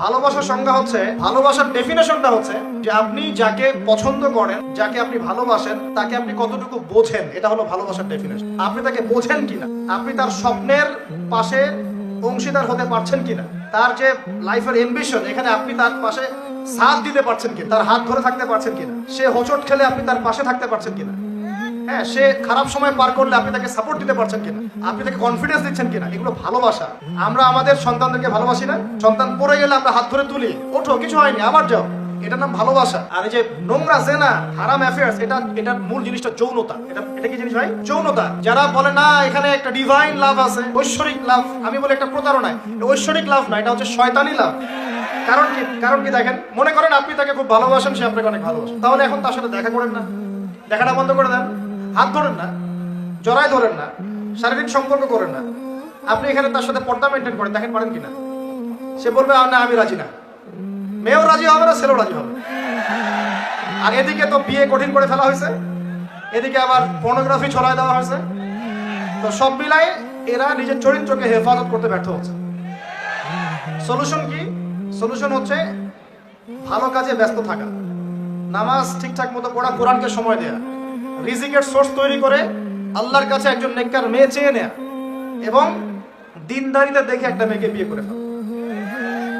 ভালোবাসার সংজ্ঞা হচ্ছে, ভালোবাসার ডেফিনেশনটা হচ্ছে যে আপনি যাকে পছন্দ করেন, যাকে আপনি ভালোবাসেন, তাকে আপনি কতটুকু বোঝেন। এটা হলো ভালোবাসার ডেফিনেশন। আপনি তাকে বোঝেন কিনা, আপনি তার স্বপ্নের পাশে অংশীদার হতে পারছেন কিনা, তার যে লাইফের অ্যাম্বিশন, এখানে আপনি তার পাশে সাথ দিতে পারছেন কিনা, তার হাত ধরে থাকতে পারছেন কিনা, সে হোঁচট খেলে আপনি তার পাশে থাকতে পারছেন কিনা, হ্যাঁ, সে খারাপ সময় পার করলে আপনি তাকে সাপোর্ট দিতে পারছেন কিনা, আপনি তাকে কনফিডেন্স দিচ্ছেন কিনা, এগুলো ভালোবাসা। আমরা আমাদের সন্তানদেরকে ভালোবাসি না? সন্তান পড়ে গেলে আমরা হাত ধরে তুলি, ওঠো, কিছু হয়নি, আবার যাও। এটার নাম ভালোবাসা। আর এই যে নোংরা জেনা, হারাম অ্যাফেয়ার্স, এটার মূল জিনিসটা যৌনতা। এটা কি জিনিস ভাই? যৌনতা। যারা বলে না এখানে একটা ডিভাইন লাভ আছে, ঐশ্বরিক লাভ, আমি বলি একটা প্রতারণা। ঐশ্বরিক লাভ না, এটা হচ্ছে শয়তানি লাভ। কারণ কি দেখেন, মনে করেন আপনি তাকে খুব ভালোবাসেন, সে আপনাকে অনেক ভালোবাসেন, তাহলে এখন তার সাথে দেখা করেন না, দেখাটা বন্ধ করে দেন, হাত ধরেন না, জড়ায় ধরেন না, শারীরিক সম্পর্ক করেন না। আপনি এখানে তার সাথে পর্দা মেনটেন করেন, দেখেন পারেন কিনা। সে বলবে না আমি রাজি না, মেয়েও রাজি হবে না, ছেলেও রাজি হবে। আর এদিকে তো বিয়ে কঠিন করে ফেলা হয়েছে, এদিকে আবার পর্নোগ্রাফি ছড়ায় দেওয়া হয়েছে। তো সব মিলায় এরা নিজের চরিত্রকে হেফাজত করতে ব্যর্থ হচ্ছে। সলিউশন কি? সলিউশন হচ্ছে ভালো কাজে ব্যস্ত থাকা, নামাজ ঠিকঠাক মতো পড়া, কোরআনকে সময় দেয়া, রিজিকের সোর্স তৈরি করে আল্লাহর কাছে একজন নেককার মেয়ে চেয়ে নেয়া, এবং দিনদারিতে দেখে একটা মেয়েকে বিয়ে করে ফেলা।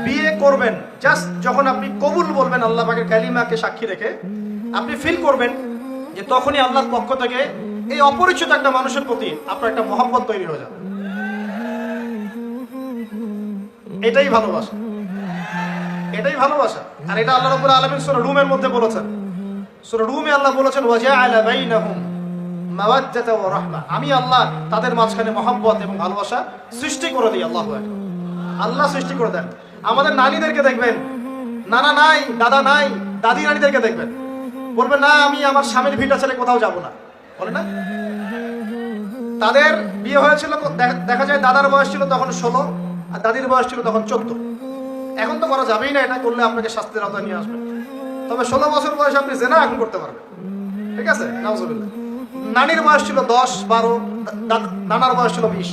বিয়ে করবেন জাস্ট যখন আপনি কবুল বলবেন আল্লাহ পাকের কালিমাকে সাক্ষী রেখে, আপনি ফিল করবেন যে তখনই আল্লাহর পক্ষ থেকে এই অপরিচিত একটা মানুষের প্রতি আপনার একটা মহব্বত তৈরি হয়ে যাবে। এটাই ভালোবাসা, এটাই ভালোবাসা। আর এটা আল্লাহ রাব্বুল আলামিন সূরা রুমের মধ্যে বলেছেন। সূরা রুমে আল্লাহ বলেছেন ওয়াজআলা বাইনাহুম মাওয়াজ্জাতা ওয়া রাহমা, আমি আল্লাহ তাদের মাঝখানে মহব্বত এবং ভালোবাসা সৃষ্টি করে দিই। আল্লাহু আকবার। আল্লাহ সৃষ্টি করে দেন। আমাদের নানীদেরকে দেখবেন, নানা নাই, দাদা নাই, দাদি নানীদেরকে দেখবেন, বলবেন না আমি আমার স্বামীর ভিটা ছেড়ে কোথাও যাব না, বলে না? তাদের বিয়ে হয়েছিল, দেখা যায় দাদার বয়স ছিল তখন 16 আর দাদির বয়স ছিল তখন 14। এখন তো করা যাবেই না, এটা করলে আপনাকে শাস্তির আওতায় নিয়ে আসবে। তবে 16 বছর বয়সে আপনি জেনা এখন করতে পারবেন, ঠিক আছে? নাউজুবিল্লাহ। নানির বয়স ছিল 10, 12, নানার বয়স ছিল 20।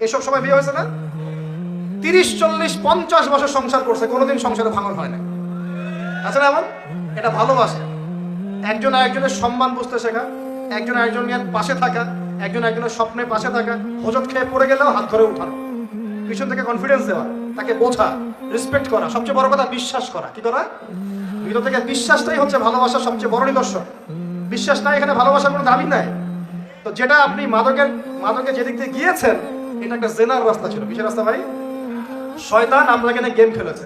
এসব সময় বিয়ে হয়েছে না? 30, 40, 50 বছর সংসার করছে, কোনোদিন সংসারে ভাঙন হয় না। আছে না এমন? এটা ভালোবাসা। একজন আরেকজনের সম্মান বুঝতে শেখা, একজন আরেকজনের পাশে থাকা, একজন আরেকজনের স্বপ্নের পাশে থাকা, হোঁচট খেয়ে পড়ে গেলেও হাত ধরে উঠানো, পিছন থেকে কনফিডেন্স দেওয়া, তাকে বোঝা, রেসপেক্ট করা, সবচেয়ে বড় কথা বিশ্বাস করা। কি করা? ভিতর থেকে বিশ্বাসটাই হচ্ছে ভালোবাসার সবচেয়ে বড় নিদর্শন। বিশ্বাস নাই, এখানে ভালোবাসার কোনো দাবি নাই। তো যেটা আপনি মাদকে যেদিক দিয়ে গিয়েছেন, এটা একটা জেনার রাস্তা ছিল। কিসের রাস্তা ভাই? শয়তান আপনাকে নিয়ে গেম খেলেছে।